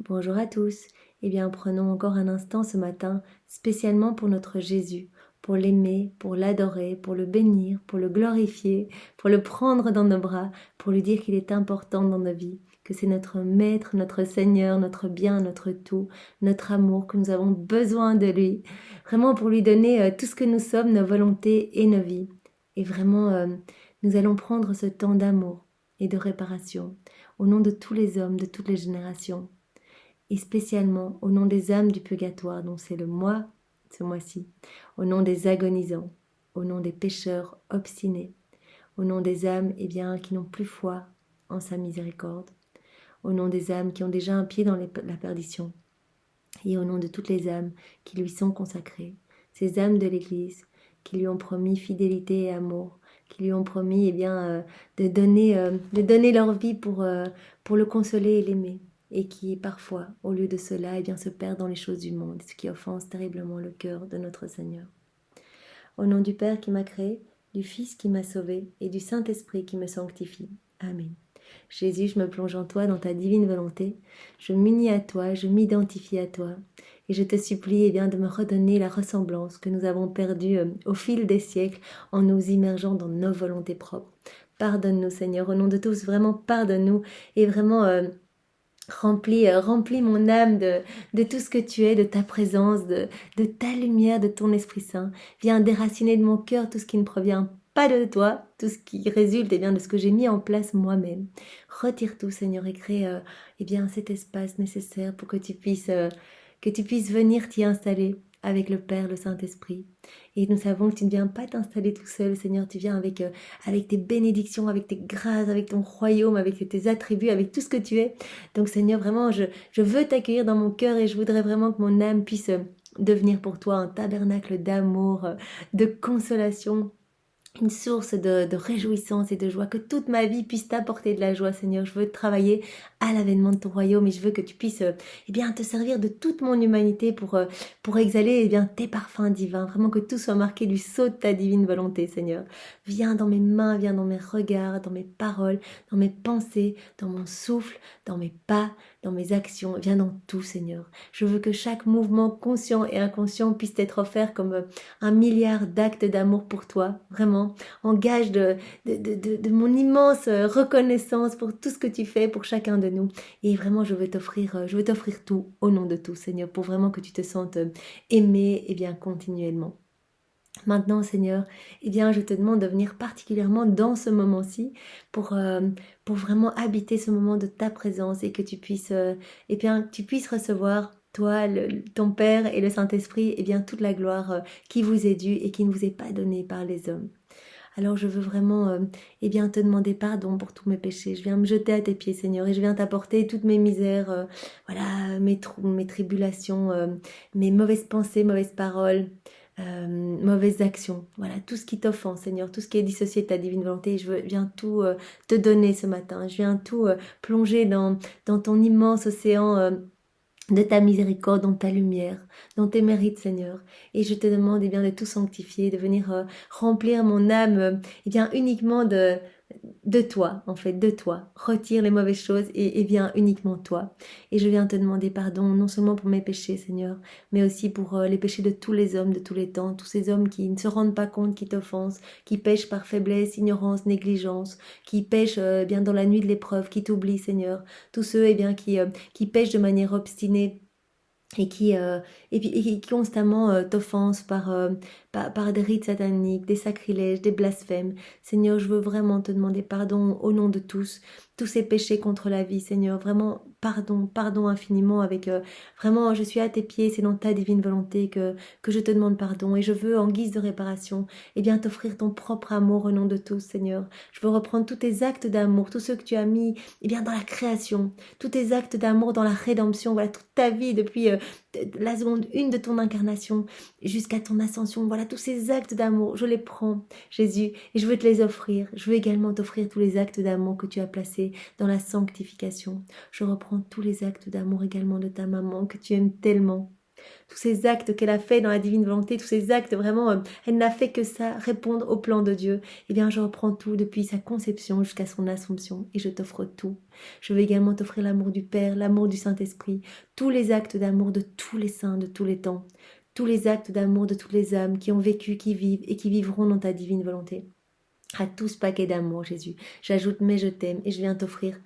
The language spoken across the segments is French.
Bonjour à tous. Eh bien, prenons encore un instant ce matin, spécialement pour notre Jésus, pour l'aimer, pour l'adorer, pour le bénir, pour le glorifier, pour le prendre dans nos bras, pour lui dire qu'il est important dans nos vies, que c'est notre Maître, notre Seigneur, notre bien, notre tout, notre amour, que nous avons besoin de lui, vraiment pour lui donner tout ce que nous sommes, nos volontés et nos vies. Et vraiment, nous allons prendre ce temps d'amour et de réparation au nom de tous les hommes, de toutes les générations et spécialement au nom des âmes du purgatoire dont c'est le mois, ce mois-ci, au nom des agonisants, au nom des pécheurs obstinés, au nom des âmes qui n'ont plus foi en sa miséricorde, au nom des âmes qui ont déjà un pied dans la perdition, et au nom de toutes les âmes qui lui sont consacrées, ces âmes de l'Église qui lui ont promis fidélité et amour, qui lui ont promis de donner leur vie pour le consoler et l'aimer, et qui parfois, au lieu de cela, se perdent dans les choses du monde, ce qui offense terriblement le cœur de notre Seigneur. Au nom du Père qui m'a créé, du Fils qui m'a sauvé et du Saint-Esprit qui me sanctifie. Amen. Jésus, je me plonge en toi, dans ta divine volonté. Je m'unis à toi, je m'identifie à toi. Et je te supplie de me redonner la ressemblance que nous avons perdue au fil des siècles en nous immergeant dans nos volontés propres. Pardonne-nous, Seigneur, au nom de tous, vraiment pardonne-nous et vraiment remplis mon âme de tout ce que tu es, de ta présence, de ta lumière, de ton Esprit Saint. Viens déraciner de mon cœur tout ce qui ne provient pas de toi, tout ce qui résulte de ce que j'ai mis en place moi-même. Retire tout, Seigneur, et crée cet espace nécessaire pour que tu puisses venir t'y installer avec le Père, le Saint-Esprit. Et nous savons que tu ne viens pas t'installer tout seul, Seigneur, tu viens avec tes bénédictions, avec tes grâces, avec ton royaume, avec tes attributs, avec tout ce que tu es. Donc Seigneur, vraiment, je veux t'accueillir dans mon cœur et je voudrais vraiment que mon âme puisse devenir pour toi un tabernacle d'amour, de consolation, une source de réjouissance et de joie, que toute ma vie puisse t'apporter de la joie, Seigneur. Je veux travailler à l'avènement de ton royaume et je veux que tu puisses te servir de toute mon humanité pour exhaler tes parfums divins, vraiment que tout soit marqué du sceau de ta divine volonté, Seigneur. Viens dans mes mains, viens dans mes regards, dans mes paroles, dans mes pensées, dans mon souffle, dans mes pas, dans mes actions, viens dans tout, Seigneur. Je veux que chaque mouvement conscient et inconscient puisse être offert comme un milliard d'actes d'amour pour toi, vraiment, en gage de mon immense reconnaissance pour tout ce que tu fais pour chacun de nous. Et vraiment, je veux t'offrir tout au nom de tout, Seigneur, pour vraiment que tu te sentes aimé continuellement. Maintenant, Seigneur, je te demande de venir particulièrement dans ce moment-ci pour vraiment habiter ce moment de ta présence et que tu puisses, tu puisses recevoir toi, ton Père et le Saint-Esprit, toute la gloire qui vous est due et qui ne vous est pas donnée par les hommes. Alors je veux vraiment te demander pardon pour tous mes péchés. Je viens me jeter à tes pieds, Seigneur, et je viens t'apporter toutes mes misères, mes tribulations, mes mauvaises pensées, mauvaises paroles, mauvaises actions. Voilà, tout ce qui t'offense, Seigneur, tout ce qui est dissocié de ta divine volonté. Viens tout te donner ce matin. Je viens tout plonger dans ton immense océan de ta miséricorde, dans ta lumière, dans tes mérites, Seigneur. Et je te demande de tout sanctifier, de venir remplir mon âme uniquement de toi, en fait, de toi. Retire les mauvaises choses et viens uniquement toi. Et je viens te demander pardon, non seulement pour mes péchés, Seigneur, mais aussi pour les péchés de tous les hommes de tous les temps, tous ces hommes qui ne se rendent pas compte, qui t'offensent, qui pêchent par faiblesse, ignorance, négligence, qui pêchent dans la nuit de l'épreuve, qui t'oublient, Seigneur. Tous ceux qui pêchent de manière obstinée et qui constamment t'offensent par des rites sataniques, des sacrilèges, des blasphèmes. Seigneur, je veux vraiment te demander pardon au nom de tous ces péchés contre la vie, Seigneur. Vraiment, pardon infiniment vraiment, je suis à tes pieds, c'est dans ta divine volonté que je te demande pardon et je veux, en guise de réparation, t'offrir ton propre amour au nom de tous, Seigneur. Je veux reprendre tous tes actes d'amour, tous ceux que tu as mis, dans la création, tous tes actes d'amour dans la rédemption, voilà, toute ta vie depuis la seconde 1 de ton incarnation jusqu'à ton ascension. Voilà, tous ces actes d'amour, je les prends, Jésus, et je veux te les offrir. Je veux également t'offrir tous les actes d'amour que tu as placés dans la sanctification. Je reprends tous les actes d'amour également de ta maman que tu aimes tellement. tous ces actes qu'elle a fait dans la divine volonté, tous ces actes vraiment, elle n'a fait que ça, répondre au plan de Dieu. Eh bien, je reprends tout depuis sa conception jusqu'à son assomption et je t'offre tout. Je veux également t'offrir l'amour du Père, l'amour du Saint-Esprit, tous les actes d'amour de tous les saints de tous les temps, tous les actes d'amour de toutes les âmes qui ont vécu, qui vivent et qui vivront dans ta divine volonté. À tout ce paquet d'amour, Jésus, j'ajoute mais je t'aime et je viens t'offrir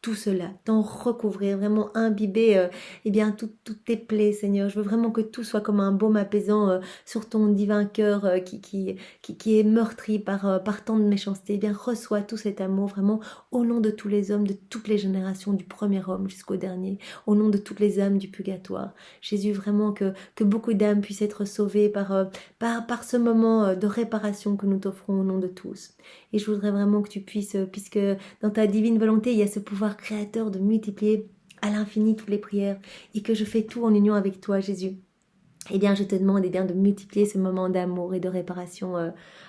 tout cela, t'en recouvrir, vraiment imbiber eh bien toutes tes plaies, Seigneur. Je veux vraiment que tout soit comme un baume apaisant sur ton divin cœur qui est meurtri par tant de méchanceté. Eh bien, reçois tout cet amour vraiment au nom de tous les hommes, de toutes les générations, du premier homme jusqu'au dernier, au nom de toutes les âmes du purgatoire. Jésus, vraiment que beaucoup d'âmes puissent être sauvées par ce moment de réparation que nous t'offrons au nom de tous. Et je voudrais vraiment que tu puisses, puisque dans ta divine volonté, il y a ce pouvoir créateur de multiplier à l'infini toutes les prières et que je fais tout en union avec toi, Jésus. Eh bien, je te demande bien de multiplier ce moment d'amour et de réparation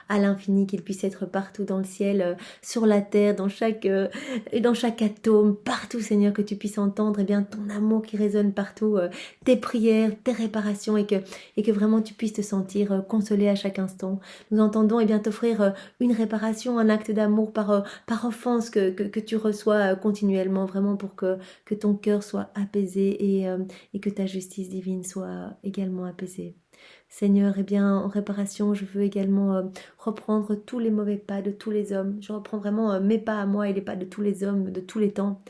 à l'infini, qu'il puisse être partout dans le ciel, sur la terre, dans chaque atome, partout, Seigneur, que tu puisses entendre bien ton amour qui résonne partout, tes prières, tes réparations, et que vraiment tu puisses te sentir consolé à chaque instant. Nous entendons bien t'offrir une réparation, un acte d'amour par offense que tu reçois continuellement, vraiment pour que ton cœur soit apaisé et que ta justice divine soit également apaisée. Seigneur, bien, en réparation, je veux également reprendre tous les mauvais pas de tous les hommes. Je reprends vraiment mes pas à moi et les pas de tous les hommes de tous les temps.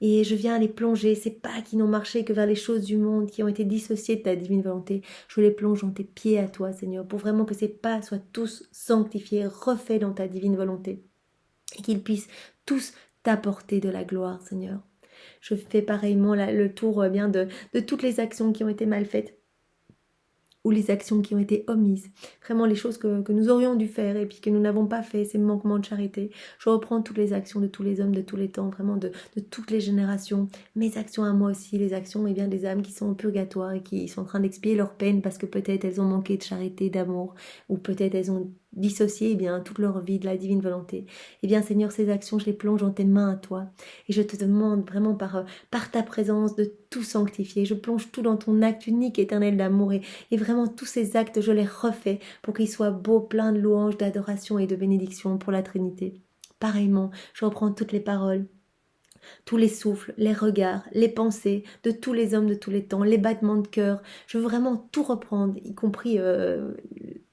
Et je viens les plonger, ces pas qui n'ont marché que vers les choses du monde, qui ont été dissociés de ta divine volonté. Je les plonge dans tes pieds à toi, Seigneur, pour vraiment que ces pas soient tous sanctifiés, refaits dans ta divine volonté. Et qu'ils puissent tous t'apporter de la gloire, Seigneur. Je fais pareillement le tour bien de toutes les actions qui ont été mal faites ou les actions qui ont été omises, vraiment les choses que nous aurions dû faire et puis que nous n'avons pas fait, ces manquements de charité. Je reprends toutes les actions de tous les hommes de tous les temps, vraiment de toutes les générations, mes actions à moi aussi, les actions bien des âmes qui sont au purgatoire et qui sont en train d'expier leur peine parce que peut-être elles ont manqué de charité, d'amour, ou peut-être elles ont dissocié bien toute leur vie de la divine volonté. Bien Seigneur, ces actions, je les plonge dans tes mains à toi et je te demande vraiment par ta présence de tout sanctifier. Je plonge tout dans ton acte unique éternel d'amour et vraiment tous ces actes, je les refais pour qu'ils soient beaux, pleins de louanges, d'adoration et de bénédiction pour la Trinité. Pareillement, je reprends toutes les paroles, tous les souffles, les regards, les pensées de tous les hommes de tous les temps, les battements de cœur. Je veux vraiment tout reprendre, y compris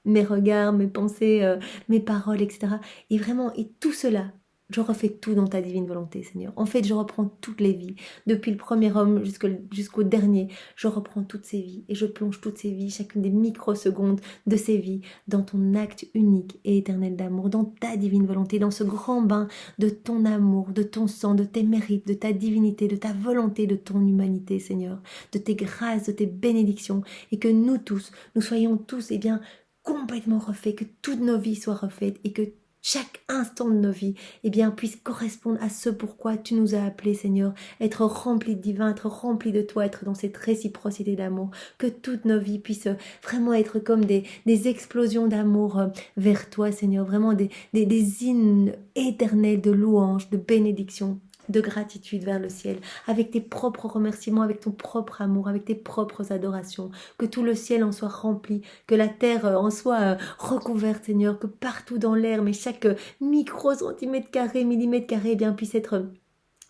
mes regards, mes pensées, mes paroles, etc. Et vraiment, et tout cela, je refais tout dans ta divine volonté, Seigneur. En fait, je reprends toutes les vies, depuis le premier homme jusqu'au dernier. Je reprends toutes ces vies et je plonge toutes ces vies, chacune des microsecondes de ces vies, dans ton acte unique et éternel d'amour, dans ta divine volonté, dans ce grand bain de ton amour, de ton sang, de tes mérites, de ta divinité, de ta volonté, de ton humanité, Seigneur, de tes grâces, de tes bénédictions, et que nous tous, nous soyons tous, bien, complètement refaits, que toutes nos vies soient refaites et que chaque instant de nos vies bien, puisse correspondre à ce pourquoi tu nous as appelés, Seigneur, être remplis de divin, être remplis de toi, être dans cette réciprocité d'amour, que toutes nos vies puissent vraiment être comme des explosions d'amour vers toi, Seigneur, vraiment des hymnes éternels de louange, de bénédiction, de gratitude vers le ciel, avec tes propres remerciements, avec ton propre amour, avec tes propres adorations, que tout le ciel en soit rempli, que la terre en soit recouverte, Seigneur, que partout dans l'air, mais chaque micro-centimètre carré, millimètre carré, bien puisse être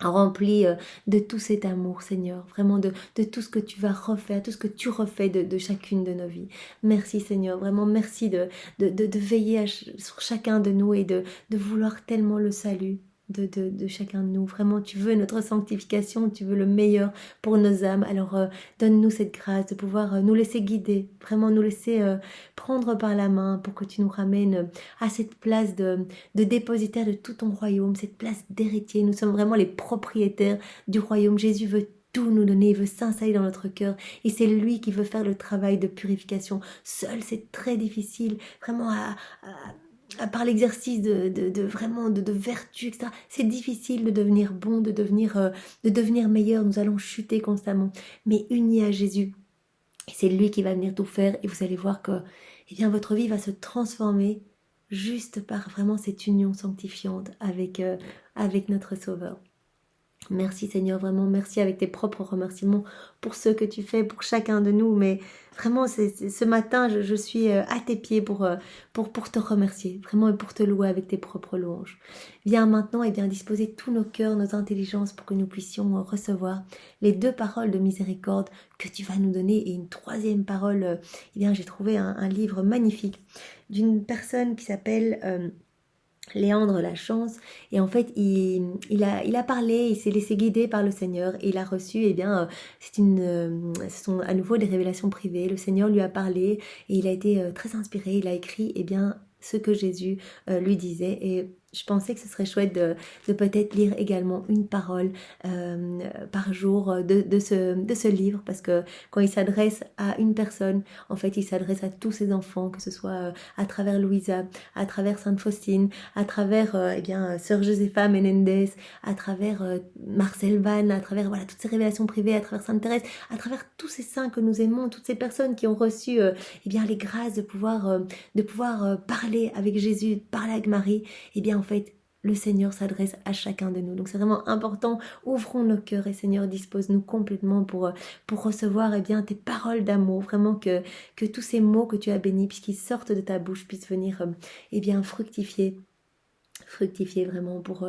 rempli de tout cet amour, Seigneur, vraiment de tout ce que tu vas refaire, tout ce que tu refais de chacune de nos vies. Merci, Seigneur, vraiment merci de veiller sur chacun de nous et de vouloir tellement le salut de chacun de nous. Vraiment, tu veux notre sanctification, tu veux le meilleur pour nos âmes. Alors, donne-nous cette grâce de pouvoir nous laisser guider, vraiment nous laisser prendre par la main pour que tu nous ramènes à cette place de dépositaire de tout ton royaume, cette place d'héritier. Nous sommes vraiment les propriétaires du royaume. Jésus veut tout nous donner, il veut s'installer dans notre cœur et c'est lui qui veut faire le travail de purification. Seul, c'est très difficile, vraiment par l'exercice vraiment de vertu, etc. C'est difficile de devenir bon, de devenir meilleur. Nous allons chuter constamment. Mais unis à Jésus, c'est lui qui va venir tout faire et vous allez voir que bien, votre vie va se transformer juste par vraiment cette union sanctifiante avec notre Sauveur. Merci Seigneur, vraiment merci avec tes propres remerciements pour ce que tu fais pour chacun de nous. Mais vraiment, ce matin, je suis à tes pieds pour te remercier, vraiment et pour te louer avec tes propres louanges. Viens maintenant et bien disposer tous nos cœurs, nos intelligences pour que nous puissions recevoir les 2 paroles de miséricorde que tu vas nous donner et une troisième parole. Eh bien, j'ai trouvé un livre magnifique d'une personne qui s'appelle Léandre Lachance, et en fait il a parlé, il s'est laissé guider par le Seigneur et il a reçu, eh bien ce sont à nouveau des révélations privées. Le Seigneur lui a parlé et il a été très inspiré, il a écrit eh bien ce que Jésus lui disait, et je pensais que ce serait chouette de peut-être lire également une parole par jour de ce livre, parce que quand il s'adresse à une personne, en fait il s'adresse à tous ses enfants, que ce soit à travers Louisa, à travers Sainte Faustine, à travers eh bien Sœur Josefa Menendez, à travers Marcel Van, à travers voilà toutes ces révélations privées, à travers Sainte Thérèse, à travers tous ces saints que nous aimons, toutes ces personnes qui ont reçu eh bien les grâces de pouvoir parler avec Jésus, parler avec Marie. Eh bien en fait le Seigneur s'adresse à chacun de nous. Donc c'est vraiment important. Ouvrons nos cœurs et Seigneur, dispose-nous complètement pour recevoir eh bien tes paroles d'amour. Vraiment que tous ces mots que tu as bénis, puisqu'ils sortent de ta bouche, puissent venir eh bien fructifier vraiment pour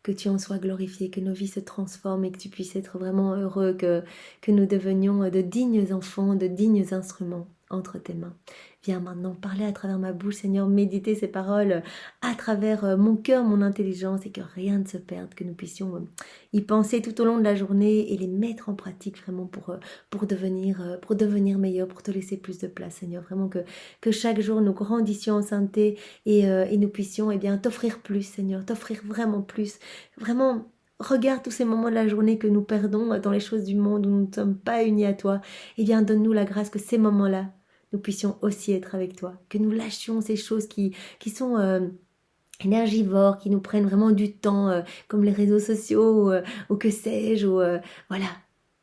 que tu en sois glorifié, que nos vies se transforment et que tu puisses être vraiment heureux, que nous devenions de dignes enfants, de dignes instruments entre tes mains. Viens maintenant parler à travers ma bouche, Seigneur, méditer ces paroles à travers mon cœur, mon intelligence, et que rien ne se perde, que nous puissions y penser tout au long de la journée et les mettre en pratique vraiment pour devenir meilleurs, pour te laisser plus de place, Seigneur. Vraiment que chaque jour nous grandissions en sainteté et nous puissions eh bien t'offrir plus, Seigneur, t'offrir vraiment plus. Vraiment, regarde tous ces moments de la journée que nous perdons dans les choses du monde où nous ne sommes pas unis à toi. Eh bien, donne-nous la grâce que ces moments-là, nous puissions aussi être avec toi, que nous lâchions ces choses qui sont énergivores, qui nous prennent vraiment du temps, comme les réseaux sociaux, ou que sais-je, ou voilà.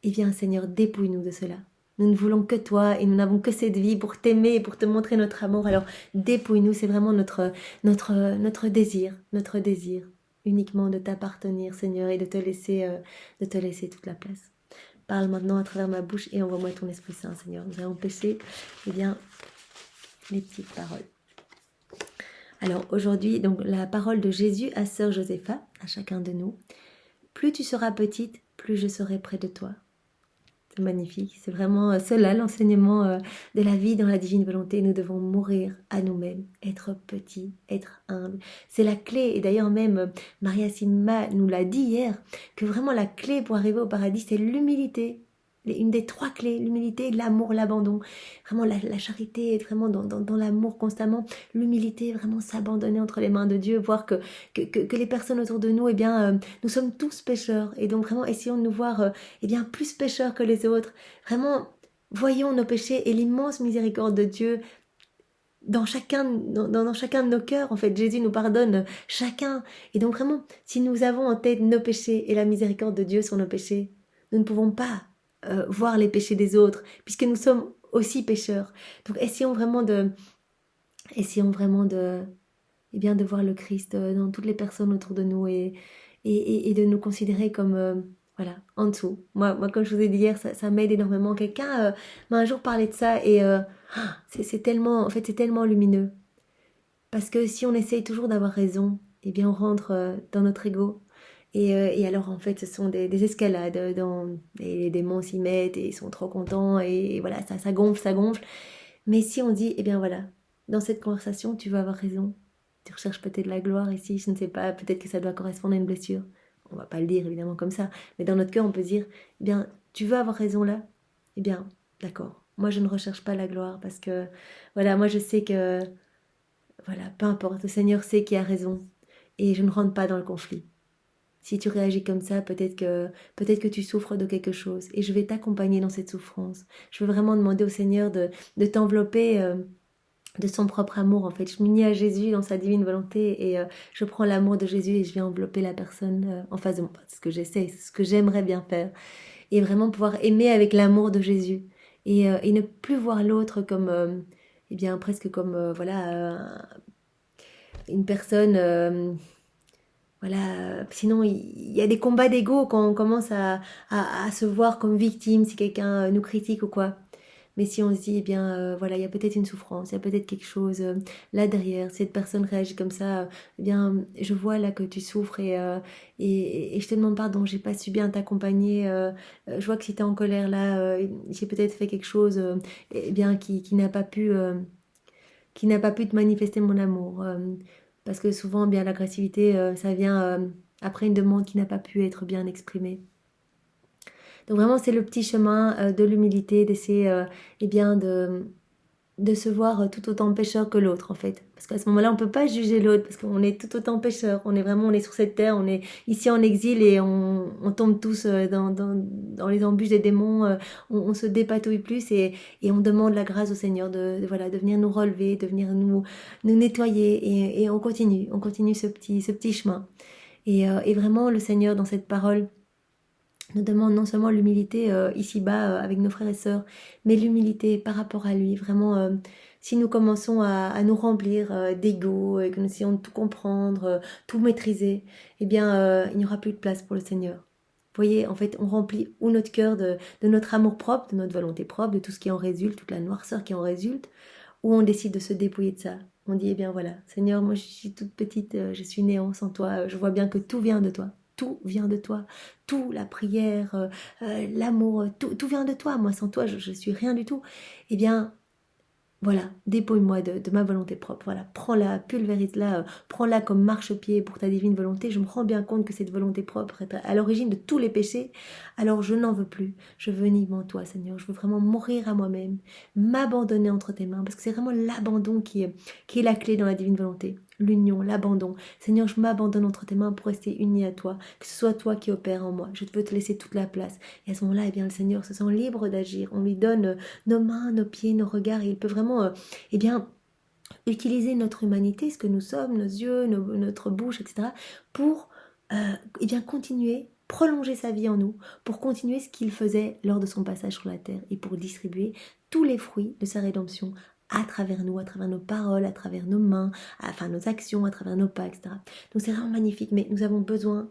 Eh bien, Seigneur, dépouille-nous de cela. Nous ne voulons que toi et nous n'avons que cette vie pour t'aimer et pour te montrer notre amour. Alors, dépouille-nous, c'est vraiment notre désir uniquement de t'appartenir, Seigneur, et de te laisser toute la place. Parle maintenant à travers ma bouche et envoie-moi ton Esprit Saint, Seigneur. Nous allons pêcher, eh bien, les petites paroles. Alors aujourd'hui, donc la parole de Jésus à Sœur Josepha, à chacun de nous. Plus tu seras petite, plus je serai près de toi. C'est magnifique, c'est vraiment cela l'enseignement de la vie dans la divine volonté. Nous devons mourir à nous-mêmes, être petits, être humbles. C'est la clé, et d'ailleurs même Maria Simma nous l'a dit hier, que vraiment la clé pour arriver au paradis, c'est l'humilité. Une des 3 clés, l'humilité, l'amour, l'abandon. Vraiment la charité, être vraiment dans l'amour constamment. L'humilité, vraiment s'abandonner entre les mains de Dieu, voir que les personnes autour de nous, eh bien, nous sommes tous pécheurs. Et donc vraiment, essayons de nous voir eh bien, plus pécheurs que les autres. Vraiment, voyons nos péchés et l'immense miséricorde de Dieu dans chacun de nos cœurs. En fait, Jésus nous pardonne chacun. Et donc vraiment, si nous avons en tête nos péchés et la miséricorde de Dieu sur nos péchés, nous ne pouvons pas voir les péchés des autres, puisque nous sommes aussi pécheurs. Donc essayons vraiment de eh bien, de voir le Christ dans toutes les personnes autour de nous et de nous considérer comme voilà, en dessous. Moi, comme je vous ai dit hier, ça m'aide énormément. Quelqu'un m'a un jour parlé de ça et c'est tellement, en fait, c'est tellement lumineux. Parce que si on essaye toujours d'avoir raison, eh bien, on rentre dans notre ego. Et alors, en fait, ce sont des escalades. Les démons s'y mettent et ils sont trop contents. Et voilà, ça gonfle, ça gonfle. Mais si on dit, eh bien voilà, dans cette conversation, tu veux avoir raison. Tu recherches peut-être la gloire ici, je ne sais pas, peut-être que ça doit correspondre à une blessure. On va pas le dire évidemment comme ça, mais dans notre cœur, on peut dire, eh bien, tu veux avoir raison là. Eh bien, d'accord. Moi, je ne recherche pas la gloire parce que, voilà, moi, je sais que, voilà, peu importe, le Seigneur sait qui a raison et je ne rentre pas dans le conflit. Si tu réagis comme ça, peut-être que tu souffres de quelque chose et je vais t'accompagner dans cette souffrance. Je veux vraiment demander au Seigneur de t'envelopper de son propre amour. En fait, je m'unis à Jésus dans sa divine volonté et je prends l'amour de Jésus et je viens envelopper la personne en face de moi. C'est ce que j'essaie, c'est ce que j'aimerais bien faire. Et vraiment pouvoir aimer avec l'amour de Jésus et ne plus voir l'autre comme, eh bien, presque comme, voilà, une personne Voilà, sinon il y a des combats d'ego quand on commence à se voir comme victime si quelqu'un nous critique ou quoi. Mais si on se dit, eh bien, voilà, il y a peut-être une souffrance, il y a peut-être quelque chose là derrière. Si cette personne réagit comme ça, eh bien, je vois là que tu souffres et je te demande pardon, j'ai pas su bien t'accompagner. Je vois que si tu es en colère là, j'ai peut-être fait quelque chose eh bien, qui n'a pas pu te manifester mon amour. Parce que souvent, bien, l'agressivité, ça vient après une demande qui n'a pas pu être bien exprimée. Donc vraiment, c'est le petit chemin de l'humilité, d'essayer eh bien, de se voir tout autant pécheur que l'autre en fait. Parce qu'à ce moment-là, on peut pas juger l'autre parce qu'on est tout autant pécheur. On est sur cette terre, on est ici en exil et on tombe tous dans les embûches des démons. On se dépatouille plus et on demande la grâce au Seigneur voilà, de venir nous relever, de venir nous nettoyer et on continue ce petit chemin. Et vraiment, le Seigneur dans cette parole nous demande non seulement l'humilité ici-bas avec nos frères et sœurs, mais l'humilité par rapport à lui. Vraiment, si nous commençons à nous remplir d'ego et que nous essayons de tout comprendre, tout maîtriser, eh bien, il n'y aura plus de place pour le Seigneur. Vous voyez, en fait, on remplit ou notre cœur de notre amour propre, de notre volonté propre, de tout ce qui en résulte, toute la noirceur qui en résulte, ou on décide de se dépouiller de ça. On dit, eh bien voilà, Seigneur, moi je suis toute petite, je suis néant sans toi, je vois bien que tout vient de toi. Tout vient de toi. Tout, la prière, l'amour, tout vient de toi. Moi, sans toi, je suis rien du tout. Eh bien, voilà, dépouille-moi de ma volonté propre. Voilà, prends-la, pulvérise-la, prends-la comme marchepied pour ta divine volonté. Je me rends bien compte que cette volonté propre est à l'origine de tous les péchés. Alors je n'en veux plus. Je veux uniquement toi, Seigneur. Je veux vraiment mourir à moi-même, m'abandonner entre tes mains, parce que c'est vraiment l'abandon qui est la clé dans la divine volonté. L'union, l'abandon. Seigneur, je m'abandonne entre tes mains pour rester uni à toi. Que ce soit toi qui opères en moi. Je veux te laisser toute la place. Et à ce moment-là, eh bien, le Seigneur se sent libre d'agir. On lui donne nos mains, nos pieds, nos regards. Et il peut vraiment, eh bien, utiliser notre humanité, ce que nous sommes, nos yeux, notre bouche, etc., pour, eh bien, continuer, prolonger sa vie en nous, pour continuer ce qu'il faisait lors de son passage sur la terre et pour distribuer tous les fruits de sa rédemption à travers nous, à travers nos paroles, à travers nos mains, enfin nos actions, à travers nos pas, etc. Donc c'est vraiment magnifique, mais nous avons besoin,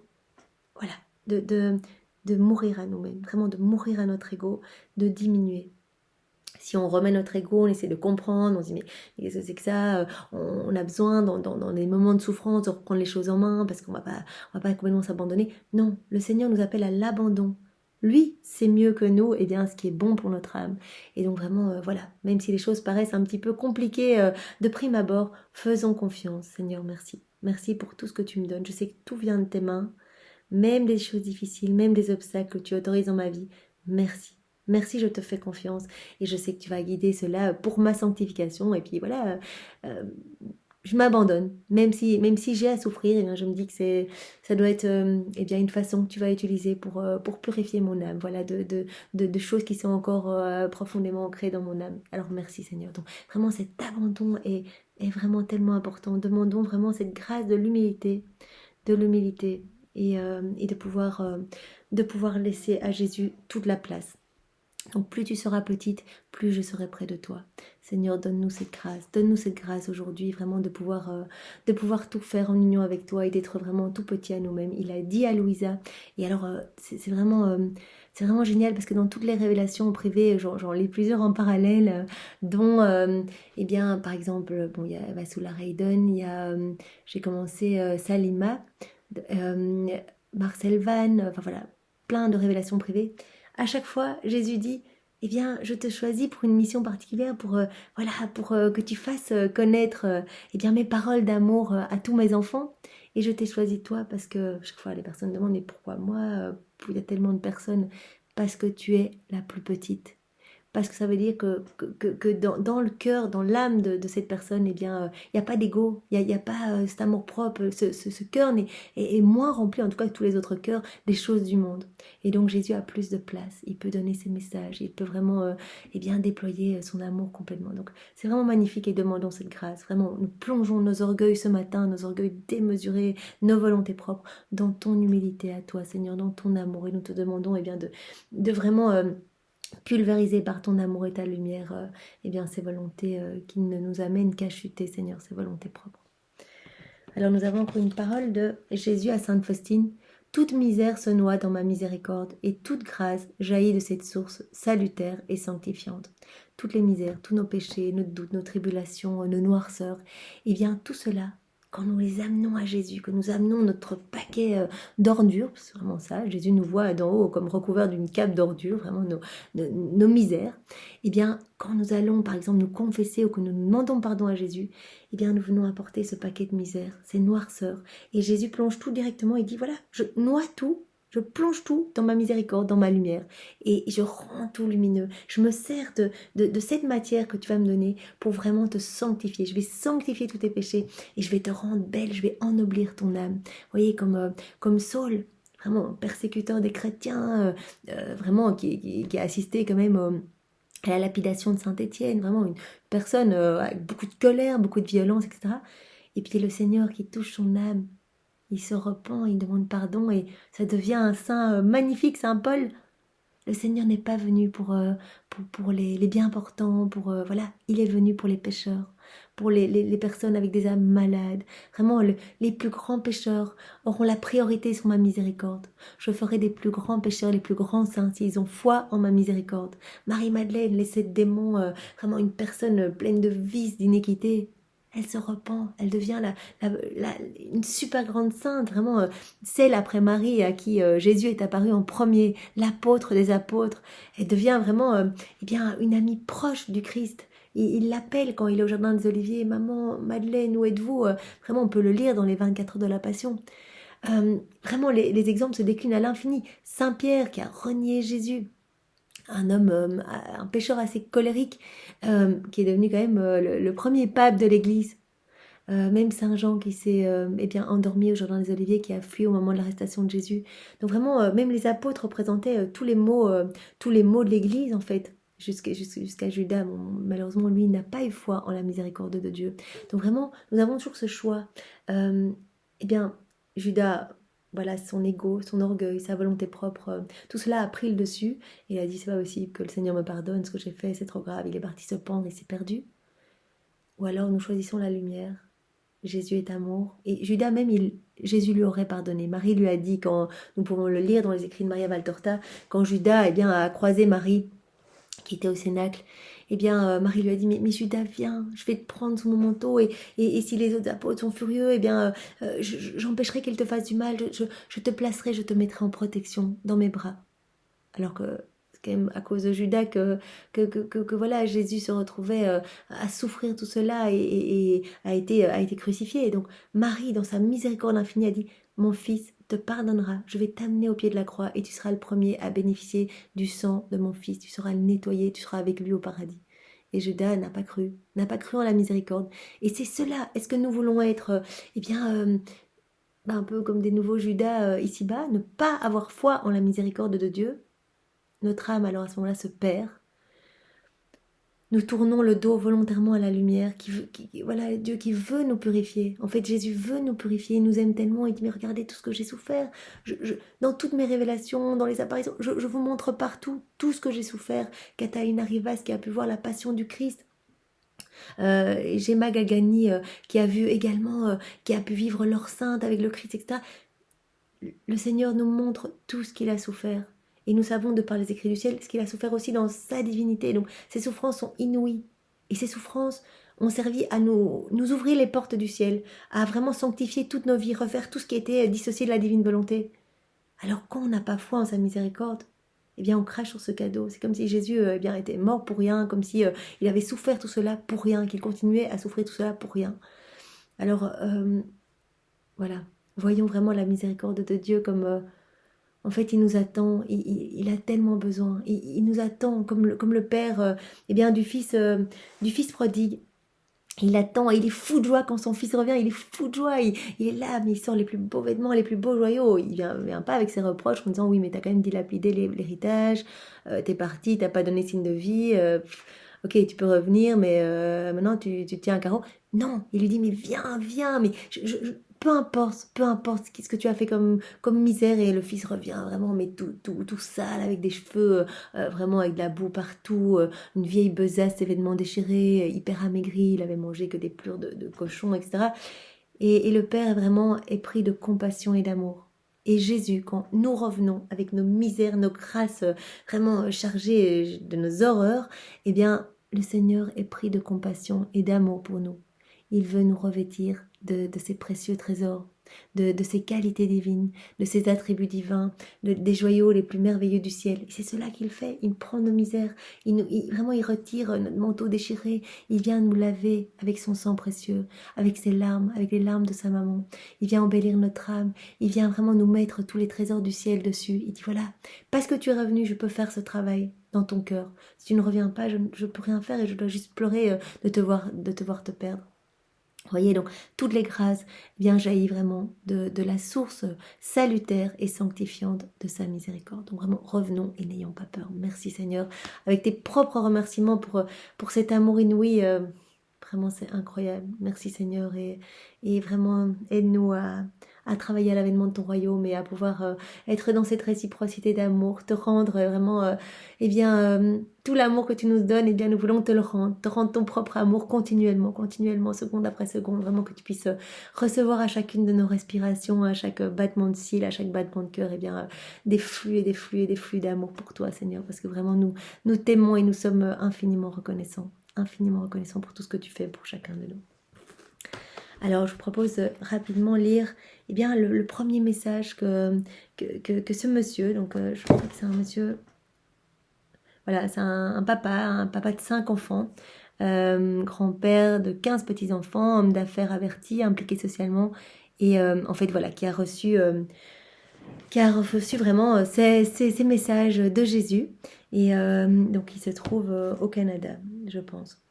voilà, de mourir à nous-mêmes, vraiment de mourir à notre ego, de diminuer. Si on remet notre ego, on essaie de comprendre, on se dit mais qu'est-ce que c'est que ça, on a besoin dans des moments de souffrance de reprendre les choses en main parce qu'on va pas complètement s'abandonner. Non, le Seigneur nous appelle à l'abandon. Lui, c'est mieux que nous, et bien ce qui est bon pour notre âme. Et donc vraiment, voilà, même si les choses paraissent un petit peu compliquées de prime abord, faisons confiance. Seigneur, merci. Merci pour tout ce que tu me donnes. Je sais que tout vient de tes mains, même des choses difficiles, même des obstacles que tu autorises dans ma vie. Merci. Merci, je te fais confiance et je sais que tu vas guider cela pour ma sanctification. Et puis voilà, euh, je m'abandonne. Même si j'ai à souffrir, eh bien, je me dis que ça doit être eh bien, une façon que tu vas utiliser pour purifier mon âme. Voilà, de choses qui sont encore profondément ancrées dans mon âme. Alors merci Seigneur. Donc vraiment cet abandon est vraiment tellement important. Demandons vraiment cette grâce de l'humilité et de pouvoir laisser à Jésus toute la place. Donc plus tu seras petite, plus je serai près de toi. Seigneur, donne-nous cette grâce aujourd'hui, vraiment de pouvoir tout faire en union avec toi et d'être vraiment tout petit à nous-mêmes. Il a dit à Louisa, et alors c'est vraiment génial parce que dans toutes les révélations privées, j'en lis plusieurs en parallèle, dont, eh bien, par exemple, bon, il y a Vasula Raiden, il y a, j'ai commencé Salima, Marcel Van, enfin voilà, plein de révélations privées. À chaque fois, Jésus dit, eh bien, je te choisis pour une mission particulière, voilà, pour que tu fasses connaître eh bien, mes paroles d'amour à tous mes enfants. Et je t'ai choisi toi parce que chaque fois les personnes demandent, mais pourquoi moi il y a tellement de personnes. Parce que tu es la plus petite. Parce que ça veut dire que dans le cœur, dans l'âme de cette personne, eh bien, il n'y a pas d'ego, il n'y a pas cet amour-propre, ce cœur est moins rempli, en tout cas que tous les autres cœurs, des choses du monde. Et donc Jésus a plus de place, il peut donner ses messages, il peut vraiment eh bien, déployer son amour complètement. Donc c'est vraiment magnifique et demandons cette grâce. Vraiment, nous plongeons nos orgueils ce matin, nos orgueils démesurés, nos volontés propres, dans ton humilité à toi, Seigneur, dans ton amour. Et nous te demandons eh bien, de vraiment... pulvérisé par ton amour et ta lumière, eh bien ces volontés qui ne nous amènent qu'à chuter, Seigneur, ces volontés propres. Alors nous avons encore une parole de Jésus à Sainte Faustine. Toute misère se noie dans ma miséricorde, et toute grâce jaillit de cette source salutaire et sanctifiante. Toutes les misères, tous nos péchés, nos doutes, nos tribulations, nos noirceurs, eh bien tout cela, quand nous les amenons à Jésus, que nous amenons notre paquet d'ordures, c'est vraiment ça, Jésus nous voit d'en haut comme recouverts d'une cape d'ordures, vraiment nos misères, eh bien quand nous allons par exemple nous confesser ou que nous demandons pardon à Jésus, eh bien nous venons apporter ce paquet de misères, ces noirceurs, et Jésus plonge tout directement, il dit voilà, je noie tout, je plonge tout dans ma miséricorde, dans ma lumière, et je rends tout lumineux. Je me sers de cette matière que tu vas me donner pour vraiment te sanctifier. Je vais sanctifier tous tes péchés et je vais te rendre belle, je vais ennoblir ton âme. Vous voyez, comme Saul, vraiment persécuteur des chrétiens, vraiment qui a assisté quand même à la lapidation de Saint-Étienne, vraiment une personne avec beaucoup de colère, beaucoup de violence, etc. Et puis le Seigneur qui touche son âme, il se repent, il demande pardon et ça devient un saint magnifique, Saint Paul. Le Seigneur n'est pas venu pour les bien portants, voilà, il est venu pour les pécheurs, pour les personnes avec des âmes malades. Vraiment, les plus grands pécheurs auront la priorité sur ma miséricorde. Je ferai des plus grands pécheurs, les plus grands saints, s'ils ont foi en ma miséricorde. Marie-Madeleine, les 7 démons, vraiment une personne pleine de vices, d'iniquité. Elle se repent, elle devient une super grande sainte, vraiment celle après Marie à qui Jésus est apparu en premier, l'apôtre des apôtres. Elle devient vraiment eh bien, une amie proche du Christ. Il l'appelle quand il est au Jardin des Oliviers, maman, Madeleine, où êtes-vous? Vraiment, on peut le lire dans les 24 heures de la Passion. Vraiment, les exemples se déclinent à l'infini. Saint Pierre qui a renié Jésus, un homme, un pécheur assez colérique, qui est devenu quand même le premier pape de l'Église. Même Saint Jean qui s'est eh bien endormi au Jardin des Oliviers, qui a fui au moment de l'arrestation de Jésus. Donc vraiment, même les apôtres représentaient tous les maux de l'Église en fait, jusqu'à Judas. Bon, malheureusement, lui n'a pas eu foi en la miséricorde de Dieu. Donc vraiment, nous avons toujours ce choix. Eh bien, Judas, voilà, son ego, son orgueil, sa volonté propre, tout cela a pris le dessus et il a dit c'est pas possible que le Seigneur me pardonne, ce que j'ai fait c'est trop grave, il est parti se pendre, il s'est perdu. Ou alors nous choisissons la lumière. Jésus est amour. Et Judas même, Jésus lui aurait pardonné. Marie lui a dit, quand nous pouvons le lire dans les écrits de Maria Valtorta, quand Judas eh bien, a croisé Marie, qui était au Cénacle, eh bien, Marie lui a dit, mais Judas, viens, je vais te prendre sous mon manteau, et si les autres apôtres sont furieux, eh bien, j'empêcherai qu'ils te fassent du mal, je te placerai, je te mettrai en protection dans mes bras. Alors que c'est quand même à cause de Judas que voilà, Jésus se retrouvait à souffrir tout cela et a été crucifié. Et donc Marie, dans sa miséricorde infinie, a dit, mon fils te pardonnera, je vais t'amener au pied de la croix et tu seras le premier à bénéficier du sang de mon fils, tu seras le nettoyer, tu seras avec lui au paradis. Et Judas n'a pas cru en la miséricorde. Et c'est cela, est-ce que nous voulons être, eh bien, un peu comme des nouveaux Judas ici-bas, ne pas avoir foi en la miséricorde de Dieu? Notre âme, alors à ce moment-là, se perd. Nous tournons le dos volontairement à la lumière, voilà, Dieu qui veut nous purifier. En fait, Jésus veut nous purifier, il nous aime tellement, il dit, mais regardez tout ce que j'ai souffert. Dans toutes mes révélations, dans les apparitions, je vous montre partout tout ce que j'ai souffert. Catalina Rivas qui a pu voir la passion du Christ. Gemma Galgani qui a vu également, qui a pu vivre l'or sainte avec le Christ, etc. Le Seigneur nous montre tout ce qu'il a souffert. Et nous savons de par les écrits du ciel ce qu'il a souffert aussi dans sa divinité. Donc ces souffrances sont inouïes. Et ces souffrances ont servi à nous ouvrir les portes du ciel, à vraiment sanctifier toutes nos vies, refaire tout ce qui était dissocié de la divine volonté. Alors quand on n'a pas foi en sa miséricorde, eh bien on crache sur ce cadeau. C'est comme si Jésus eh bien, était mort pour rien, comme si il avait souffert tout cela pour rien, qu'il continuait à souffrir tout cela pour rien. Alors voilà, voyons vraiment la miséricorde de Dieu comme... en fait, il nous attend, il a tellement besoin. Il nous attend comme le père eh bien, du fils prodigue. Il attend, il est fou de joie quand son fils revient, il est fou de joie, il est là, mais il sort les plus beaux vêtements, les plus beaux joyaux. Il vient pas avec ses reproches en disant oui, mais t'as quand même dilapidé l'héritage, t'es parti, t'as pas donné signe de vie, ok, tu peux revenir, mais maintenant tu tiens un carreau. Non, il lui dit mais viens, mais peu importe ce que tu as fait comme misère, et le fils revient vraiment, mais tout sale, avec des cheveux, vraiment avec de la boue partout, une vieille besace, ses vêtements déchirés, hyper amaigri, il avait mangé que des plures de cochon, etc. Et le Père vraiment est pris de compassion et d'amour. Et Jésus, quand nous revenons avec nos misères, nos grâces vraiment chargées de nos horreurs, eh bien, le Seigneur est pris de compassion et d'amour pour nous. Il veut nous revêtir de ses précieux trésors, de ses qualités divines, de ses attributs divins, des joyaux les plus merveilleux du ciel. Et c'est cela qu'il fait. Il prend nos misères. Vraiment, il retire notre manteau déchiré. Il vient nous laver avec son sang précieux, avec ses larmes, avec les larmes de sa maman. Il vient embellir notre âme. Il vient vraiment nous mettre tous les trésors du ciel dessus. Il dit voilà, parce que tu es revenu, je peux faire ce travail dans ton cœur. Si tu ne reviens pas, je ne peux rien faire et je dois juste pleurer de te voir te perdre. Voyez, donc toutes les grâces jaillissent vraiment de la source salutaire et sanctifiante de sa miséricorde. Donc vraiment, revenons et n'ayons pas peur. Merci Seigneur, avec tes propres remerciements pour cet amour inouï. Vraiment, c'est incroyable. Merci Seigneur et vraiment aide-nous à travailler à l'avènement de ton royaume et à pouvoir être dans cette réciprocité d'amour, te rendre vraiment, tout l'amour que tu nous donnes, eh bien, nous voulons te rendre ton propre amour continuellement, seconde après seconde, vraiment que tu puisses recevoir à chacune de nos respirations, à chaque battement de cils, à chaque battement de cœur, des flux et des flux et des flux d'amour pour toi, Seigneur, parce que vraiment nous t'aimons et nous sommes infiniment reconnaissants pour tout ce que tu fais pour chacun de nous. Alors, je vous propose rapidement lire le premier message que ce monsieur, donc je crois que c'est un monsieur, voilà, c'est un papa de 5 enfants, grand-père de 15 petits-enfants, homme d'affaires averti, impliqué socialement, et en fait, voilà, qui a reçu vraiment ces messages de Jésus, et donc il se trouve au Canada, je pense.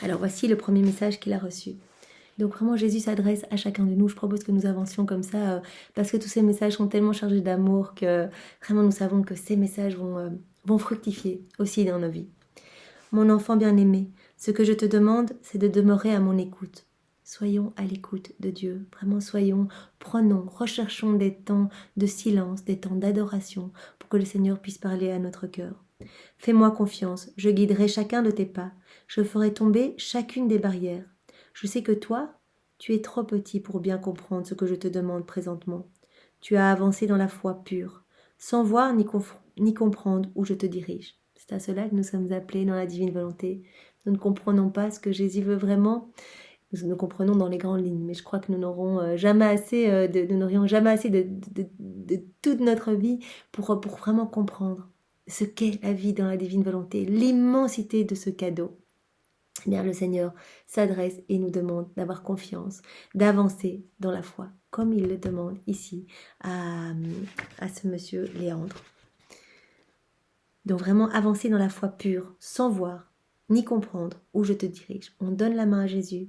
Alors voici le premier message qu'il a reçu. Donc vraiment Jésus s'adresse à chacun de nous. Je propose que nous avancions comme ça parce que tous ces messages sont tellement chargés d'amour que vraiment nous savons que ces messages vont fructifier aussi dans nos vies. Mon enfant bien-aimé, ce que je te demande, c'est de demeurer à mon écoute. Soyons à l'écoute de Dieu. Vraiment recherchons des temps de silence, des temps d'adoration pour que le Seigneur puisse parler à notre cœur. Fais-moi confiance, je guiderai chacun de tes pas, je ferai tomber chacune des barrières. Je sais que toi, tu es trop petit pour bien comprendre ce que je te demande présentement. Tu as avancé dans la foi pure, sans voir ni comprendre où je te dirige. C'est à cela que nous sommes appelés dans la divine volonté. Nous ne comprenons pas ce que Jésus veut vraiment. Nous comprenons dans les grandes lignes, mais je crois que nous n'aurions jamais assez de toute notre vie pour vraiment comprendre ce qu'est la vie dans la divine volonté, l'immensité de ce cadeau. Eh bien, le Seigneur s'adresse et nous demande d'avoir confiance, d'avancer dans la foi, comme il le demande ici à ce monsieur Léandre. Donc vraiment avancer dans la foi pure, sans voir ni comprendre où je te dirige. On donne la main à Jésus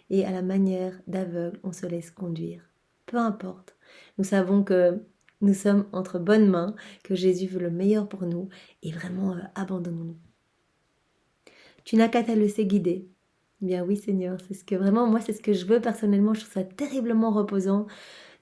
et à la manière d'aveugle, on se laisse conduire. Peu importe, nous savons que nous sommes entre bonnes mains, que Jésus veut le meilleur pour nous et vraiment abandonnons-nous. Tu n'as qu'à te laisser guider. Bien oui Seigneur, c'est ce que je veux personnellement. Je trouve ça terriblement reposant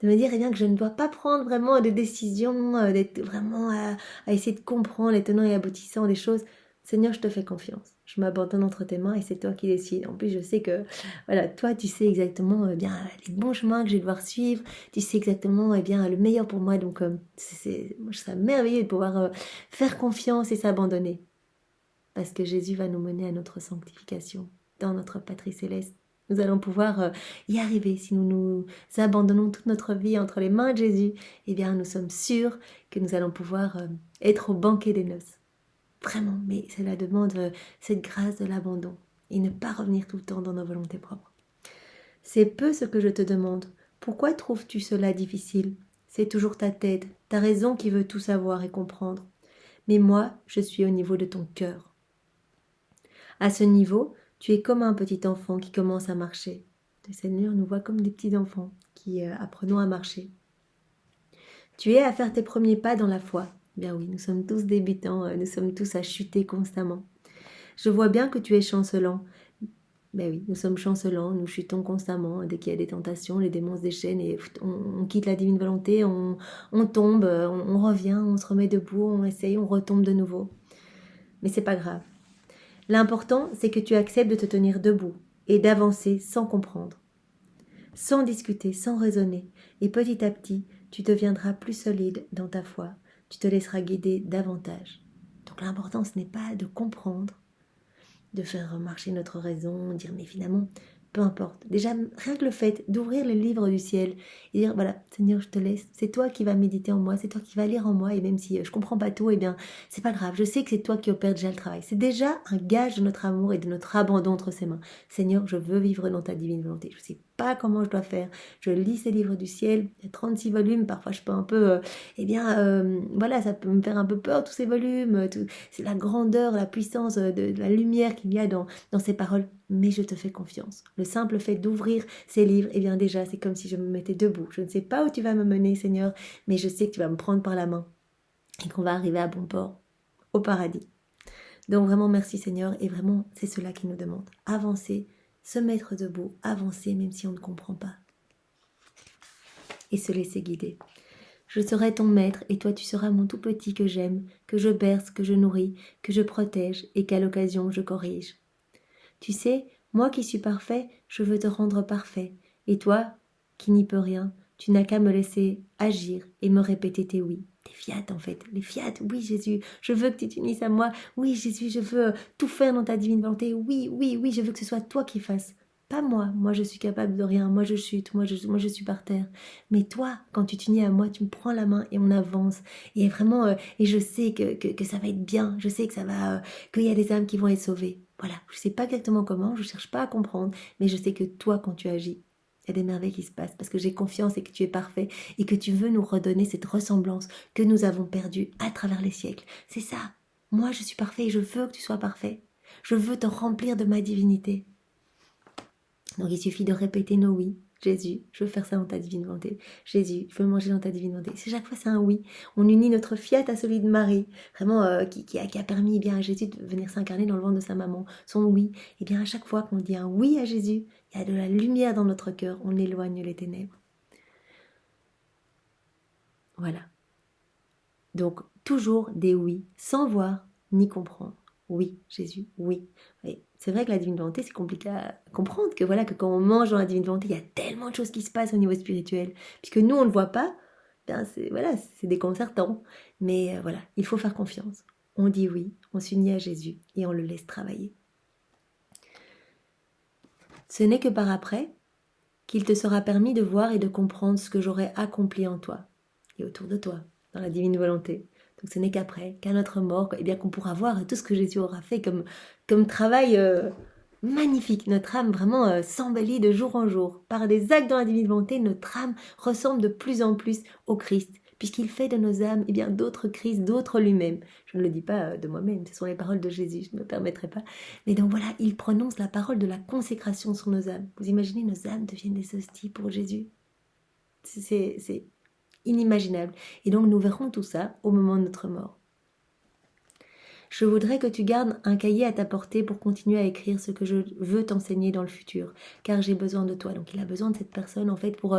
de me dire que je ne dois pas prendre vraiment des décisions, d'être vraiment à essayer de comprendre les tenants et aboutissants des choses. Seigneur, je te fais confiance. Je m'abandonne entre tes mains et c'est toi qui décides. En plus, je sais que voilà, toi, tu sais exactement les bons chemins que je vais devoir suivre. Tu sais exactement le meilleur pour moi. Donc, moi, je trouve ça merveilleux de pouvoir faire confiance et s'abandonner. Parce que Jésus va nous mener à notre sanctification dans notre patrie céleste. Nous allons pouvoir y arriver si nous nous abandonnons toute notre vie entre les mains de Jésus. Eh bien, nous sommes sûrs que nous allons pouvoir être au banquet des noces. Vraiment, mais cela demande cette grâce de l'abandon et ne pas revenir tout le temps dans nos volontés propres. C'est peu ce que je te demande. Pourquoi trouves-tu cela difficile ? C'est toujours ta tête, ta raison qui veut tout savoir et comprendre. Mais moi, je suis au niveau de ton cœur. À ce niveau, tu es comme un petit enfant qui commence à marcher. Le Seigneur nous voit comme des petits enfants qui apprenons à marcher. Tu es à faire tes premiers pas dans la foi. Bien oui, nous sommes tous débutants, nous sommes tous à chuter constamment. Je vois bien que tu es chancelant. Ben oui, nous sommes chancelants, nous chutons constamment. Dès qu'il y a des tentations, les démons se déchaînent et on quitte la divine volonté, on tombe, on revient, on se remet debout, on essaye, on retombe de nouveau. Mais c'est pas grave. L'important, c'est que tu acceptes de te tenir debout et d'avancer sans comprendre. sans discuter, sans raisonner. Et petit à petit, tu deviendras plus solide dans ta foi. Tu te laisseras guider davantage. Donc l'important, ce n'est pas de comprendre, de faire marcher notre raison, dire mais finalement, peu importe. Déjà, rien que le fait d'ouvrir le livre du ciel et dire voilà, Seigneur, je te laisse. C'est toi qui vas méditer en moi, c'est toi qui vas lire en moi. Et même si je comprends pas tout, eh bien, c'est pas grave. Je sais que c'est toi qui opères déjà le travail. C'est déjà un gage de notre amour et de notre abandon entre ses mains. Seigneur, je veux vivre dans ta divine volonté. Je sais pas comment je dois faire. Je lis ces livres du ciel. Il y a 36 volumes. Parfois, je peux un peu, voilà, ça peut me faire un peu peur, tous ces volumes. C'est la grandeur, la puissance de la lumière qu'il y a dans ces paroles. Mais je te fais confiance. Le simple fait d'ouvrir ces livres, eh bien déjà, c'est comme si je me mettais debout. Je ne sais pas où tu vas me mener, Seigneur, mais je sais que tu vas me prendre par la main et qu'on va arriver à bon port, au paradis. Donc vraiment, merci Seigneur. Et vraiment, c'est cela qu'il nous demande. Avancer, se mettre debout, avancer même si on ne comprend pas. Et se laisser guider. Je serai ton maître et toi tu seras mon tout petit que j'aime, que je berce, que je nourris, que je protège et qu'à l'occasion je corrige. Tu sais, moi qui suis parfait, je veux te rendre parfait. Et toi, qui n'y peux rien, tu n'as qu'à me laisser agir et me répéter tes oui. Tes fiat en fait, les fiat, oui Jésus, je veux que tu t'unisses à moi. Oui Jésus, je veux tout faire dans ta divine volonté. Oui, oui, oui, je veux que ce soit toi qui fasses. Pas moi, moi je suis capable de rien, moi je chute, moi je suis par terre. Mais toi, quand tu t'unis à moi, tu me prends la main et on avance. Et vraiment, et je sais que ça va être bien, je sais que ça va, qu'il y a des âmes qui vont être sauvées. Voilà, je ne sais pas exactement comment, je ne cherche pas à comprendre, mais je sais que toi, quand tu agis, il y a des merveilles qui se passent parce que j'ai confiance et que tu es parfait et que tu veux nous redonner cette ressemblance que nous avons perdue à travers les siècles. C'est ça. Moi, je suis parfait et je veux que tu sois parfait. Je veux te remplir de ma divinité. Donc, il suffit de répéter nos oui. Jésus, je veux faire ça dans ta divine volonté. Jésus, je veux manger dans ta divine volonté. C'est chaque fois c'est un oui. On unit notre fiat à celui de Marie, vraiment qui a permis bien à Jésus de venir s'incarner dans le ventre de sa maman. Son oui. Et bien à chaque fois qu'on dit un oui à Jésus, il y a de la lumière dans notre cœur. On éloigne les ténèbres. Voilà. Donc toujours des oui, sans voir ni comprendre. Oui, Jésus, oui. Et c'est vrai que la divine volonté, c'est compliqué à comprendre, que voilà, que quand on mange dans la divine volonté, il y a tellement de choses qui se passent au niveau spirituel, puisque nous, on ne le voit pas, ben c'est voilà, c'est déconcertant. Mais voilà, il faut faire confiance. On dit oui, on s'unit à Jésus et on le laisse travailler. Ce n'est que par après qu'il te sera permis de voir et de comprendre ce que j'aurai accompli en toi et autour de toi, dans la divine volonté. Donc ce n'est qu'après, qu'à notre mort, eh bien qu'on pourra voir tout ce que Jésus aura fait comme travail magnifique. Notre âme vraiment s'embellit de jour en jour. Par des actes dans la divine volonté, notre âme ressemble de plus en plus au Christ, puisqu'il fait de nos âmes eh bien, d'autres Christ, d'autres lui-même. Je ne le dis pas de moi-même, ce sont les paroles de Jésus, je ne me permettrai pas. Mais donc voilà, il prononce la parole de la consécration sur nos âmes. Vous imaginez, nos âmes deviennent des hosties pour Jésus. C'est inimaginable. Et donc nous verrons tout ça au moment de notre mort. Je voudrais que tu gardes un cahier à ta portée pour continuer à écrire ce que je veux t'enseigner dans le futur, car j'ai besoin de toi. Donc il a besoin de cette personne en fait pour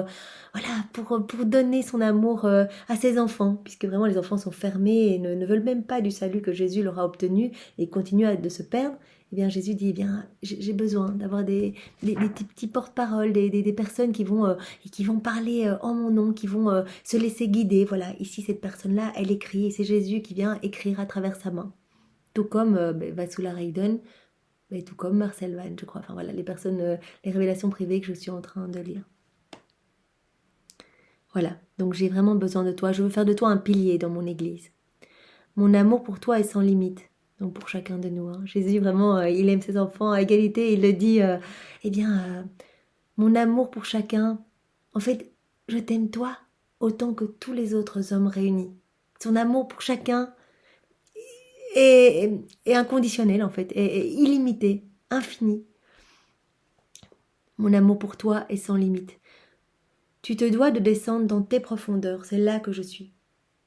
pour donner son amour à ses enfants, puisque vraiment les enfants sont fermés et ne veulent même pas du salut que Jésus leur a obtenu et continuent de se perdre. Eh bien Jésus dit, eh bien j'ai besoin d'avoir des petits porte-paroles, des personnes qui vont parler en mon nom, qui vont se laisser guider. Voilà, ici cette personne-là, elle écrit et c'est Jésus qui vient écrire à travers sa main. Tout comme Vasula Raiden, et tout comme Marcel Van, je crois. Enfin voilà, les personnes, les révélations privées que je suis en train de lire. Voilà, donc j'ai vraiment besoin de toi. Je veux faire de toi un pilier dans mon église. Mon amour pour toi est sans limite. Donc pour chacun de nous. Hein. Jésus, vraiment, il aime ses enfants à égalité. Il le dit, mon amour pour chacun, en fait, je t'aime toi autant que tous les autres hommes réunis. Son amour pour chacun est inconditionnel en fait, est illimité, infini. Mon amour pour toi est sans limite. Tu te dois de descendre dans tes profondeurs, c'est là que je suis.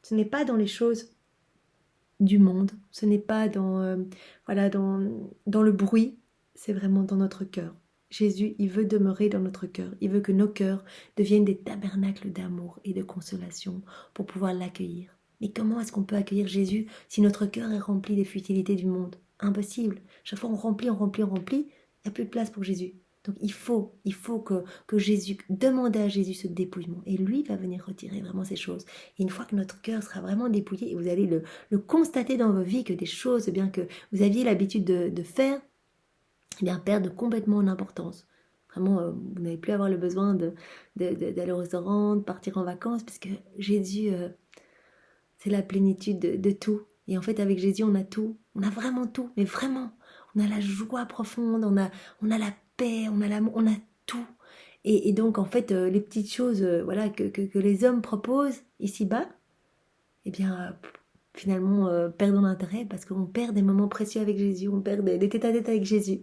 Ce n'est pas dans les choses du monde, ce n'est pas dans le bruit, c'est vraiment dans notre cœur. Jésus, il veut demeurer dans notre cœur, il veut que nos cœurs deviennent des tabernacles d'amour et de consolation pour pouvoir l'accueillir. Mais comment est-ce qu'on peut accueillir Jésus si notre cœur est rempli des futilités du monde? Impossible. Chaque fois on remplit, il n'y a plus de place pour Jésus. Donc il faut que Jésus, demander à Jésus ce dépouillement. Et lui va venir retirer vraiment ces choses. Et une fois que notre cœur sera vraiment dépouillé, et vous allez le constater dans vos vies, que des choses, eh bien, que vous aviez l'habitude de faire, eh bien, perdent complètement en importance. Vraiment, vous n'allez plus avoir le besoin d'aller au restaurant, de partir en vacances, parce que Jésus, c'est la plénitude de tout. Et en fait, avec Jésus, on a tout. On a vraiment tout, mais vraiment. On a la joie profonde, on a la paix, on a l'amour, on a tout. Et donc, en fait, les petites choses voilà, que les hommes proposent ici-bas, eh bien, finalement, perdent en intérêt parce qu'on perd des moments précieux avec Jésus, on perd des tête-à-tête avec Jésus.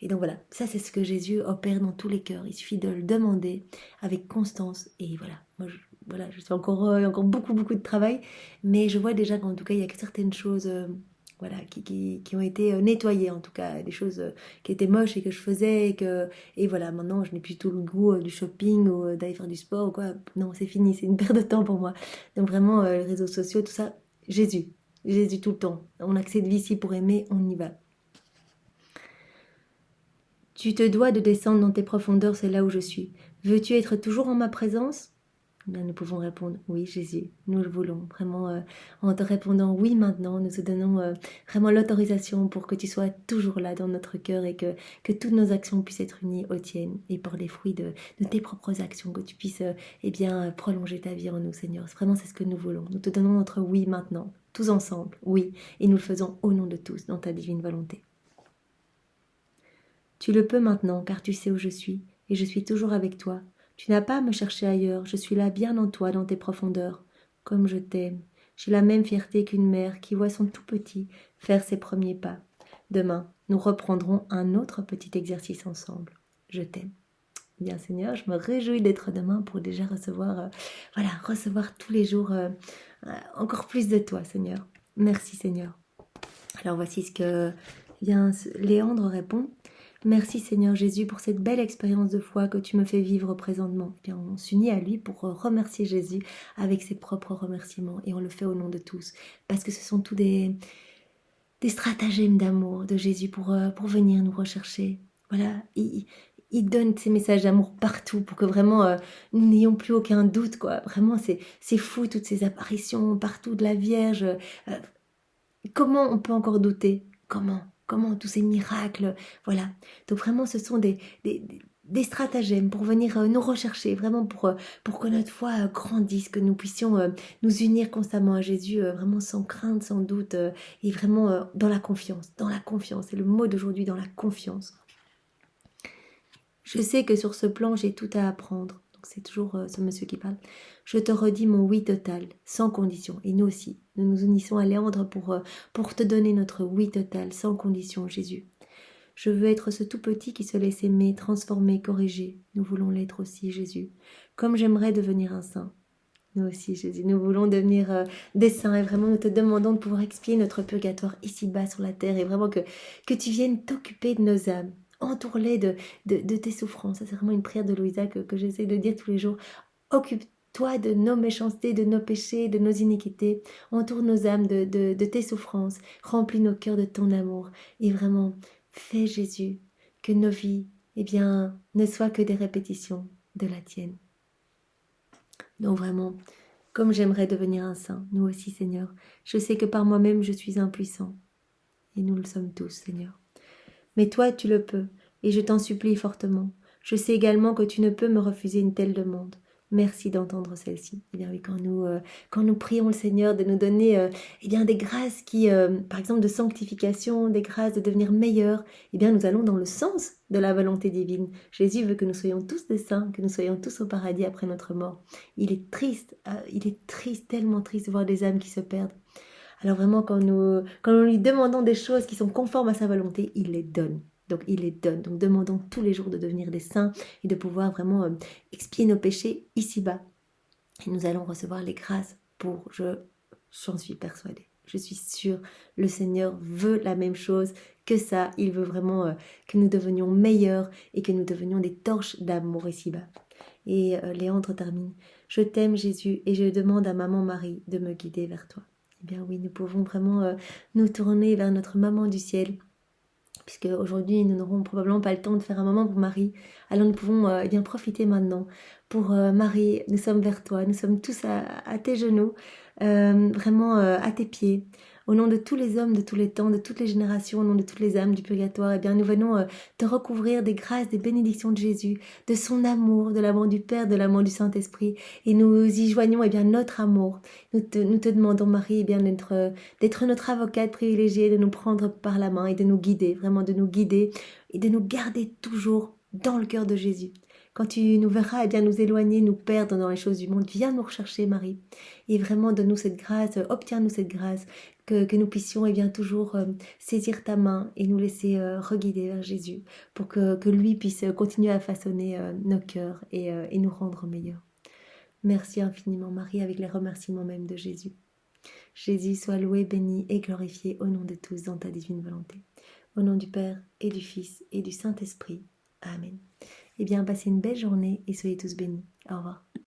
Et donc voilà, ça c'est ce que Jésus opère dans tous les cœurs. Il suffit de le demander avec constance. Et voilà, moi je suis encore beaucoup de travail, mais je vois déjà qu'en tout cas il y a certaines choses voilà, qui ont été nettoyées, en tout cas des choses qui étaient moches et que je faisais. Et voilà, maintenant je n'ai plus tout le goût du shopping ou d'aller faire du sport ou quoi. Non, c'est fini, c'est une perte de temps pour moi. Donc vraiment, les réseaux sociaux, tout ça, Jésus tout le temps. On a que cette vie ici pour aimer, on y va. Tu te dois de descendre dans tes profondeurs, c'est là où je suis. Veux-tu être toujours en ma présence? Bien, nous pouvons répondre oui, Jésus, nous le voulons. Vraiment, en te répondant oui maintenant, nous te donnons vraiment l'autorisation pour que tu sois toujours là dans notre cœur et que toutes nos actions puissent être unies aux tiennes et par les fruits de tes propres actions, que tu puisses eh bien, prolonger ta vie en nous, Seigneur. Vraiment, c'est ce que nous voulons. Nous te donnons notre oui maintenant, tous ensemble, oui, et nous le faisons au nom de tous, dans ta divine volonté. Tu le peux maintenant, car tu sais où je suis, et je suis toujours avec toi. Tu n'as pas à me chercher ailleurs, je suis là bien en toi, dans tes profondeurs. Comme je t'aime, j'ai la même fierté qu'une mère qui voit son tout petit faire ses premiers pas. Demain, nous reprendrons un autre petit exercice ensemble. Je t'aime. Bien Seigneur, je me réjouis d'être demain pour déjà recevoir, recevoir tous les jours encore plus de toi, Seigneur. Merci Seigneur. Alors voici ce que Léandre répond. Merci Seigneur Jésus pour cette belle expérience de foi que tu me fais vivre présentement. Et bien, on s'unit à lui pour remercier Jésus avec ses propres remerciements et on le fait au nom de tous parce que ce sont tous des stratagèmes d'amour de Jésus pour venir nous rechercher. Voilà, il donne ces messages d'amour partout pour que vraiment nous n'ayons plus aucun doute, quoi. Vraiment, c'est fou toutes ces apparitions partout de la Vierge. Comment on peut encore douter? Comment tous ces miracles? Voilà. Donc vraiment, ce sont des stratagèmes pour venir nous rechercher, vraiment pour que notre foi grandisse, que nous puissions nous unir constamment à Jésus, vraiment sans crainte, sans doute, et vraiment dans la confiance. Dans la confiance, c'est le mot d'aujourd'hui, dans la confiance. Je sais que sur ce plan, j'ai tout à apprendre. Donc c'est toujours ce monsieur qui parle. Je te redis mon oui total, sans condition. Et nous aussi, nous nous unissons à Léandre pour te donner notre oui total, sans condition, Jésus. Je veux être ce tout petit qui se laisse aimer, transformer, corriger. Nous voulons l'être aussi, Jésus. Comme j'aimerais devenir un saint. Nous aussi, Jésus, nous voulons devenir des saints et vraiment nous te demandons de pouvoir expier notre purgatoire ici-bas sur la terre et vraiment que tu viennes t'occuper de nos âmes. Entoure-les de tes souffrances. Ça, c'est vraiment une prière de Louisa que j'essaie de dire tous les jours. Occupe-toi de nos méchancetés, de nos péchés, de nos iniquités. Entoure nos âmes de tes souffrances. Remplis nos cœurs de ton amour. Et vraiment, fais, Jésus, que nos vies, eh bien, ne soient que des répétitions de la tienne. Donc vraiment, comme j'aimerais devenir un saint, nous aussi, Seigneur. Je sais que par moi-même, je suis impuissant. Et nous le sommes tous, Seigneur. Mais toi, tu le peux, et je t'en supplie fortement. Je sais également que tu ne peux me refuser une telle demande. Merci d'entendre celle-ci. Eh bien oui, quand nous prions le Seigneur de nous donner eh bien, des grâces qui, par exemple, de sanctification, des grâces de devenir meilleurs, eh bien nous allons dans le sens de la volonté divine. Jésus veut que nous soyons tous des saints, que nous soyons tous au paradis après notre mort. Il est triste, tellement triste de voir des âmes qui se perdent. Alors vraiment, quand nous lui demandons des choses qui sont conformes à sa volonté, il les donne. Donc il les donne. Donc demandons tous les jours de devenir des saints et de pouvoir vraiment expier nos péchés ici-bas. Et nous allons recevoir les grâces pour, j'en suis persuadée. Je suis sûre, le Seigneur veut la même chose que ça. Il veut vraiment que nous devenions meilleurs et que nous devenions des torches d'amour ici-bas. Et Léandre termine. Je t'aime Jésus et je demande à maman Marie de me guider vers toi. Eh bien oui, nous pouvons vraiment nous tourner vers notre maman du ciel puisque aujourd'hui nous n'aurons probablement pas le temps de faire un moment pour Marie. Alors nous pouvons bien profiter maintenant pour Marie. Nous sommes vers toi, nous sommes tous à tes genoux, vraiment à tes pieds. Au nom de tous les hommes, de tous les temps, de toutes les générations, au nom de toutes les âmes du purgatoire, eh bien nous venons te recouvrir des grâces, des bénédictions de Jésus, de son amour, de l'amour du Père, de l'amour du Saint-Esprit, et nous y joignons eh bien notre amour. Nous te demandons, Marie, eh bien d'être notre avocate privilégiée, de nous prendre par la main et de nous guider, vraiment de nous guider et de nous garder toujours dans le cœur de Jésus. Quand tu nous verras eh bien nous éloigner, nous perdre dans les choses du monde, viens nous rechercher, Marie, et vraiment donne-nous cette grâce, obtiens-nous cette grâce, que nous puissions eh bien toujours saisir ta main et nous laisser reguider vers Jésus, pour que lui puisse continuer à façonner nos cœurs et nous rendre meilleurs. Merci infiniment, Marie, avec les remerciements même de Jésus. Jésus soit loué, béni et glorifié au nom de tous dans ta divine volonté. Au nom du Père et du Fils et du Saint-Esprit. Amen. Eh bien, passez une belle journée et soyez tous bénis. Au revoir.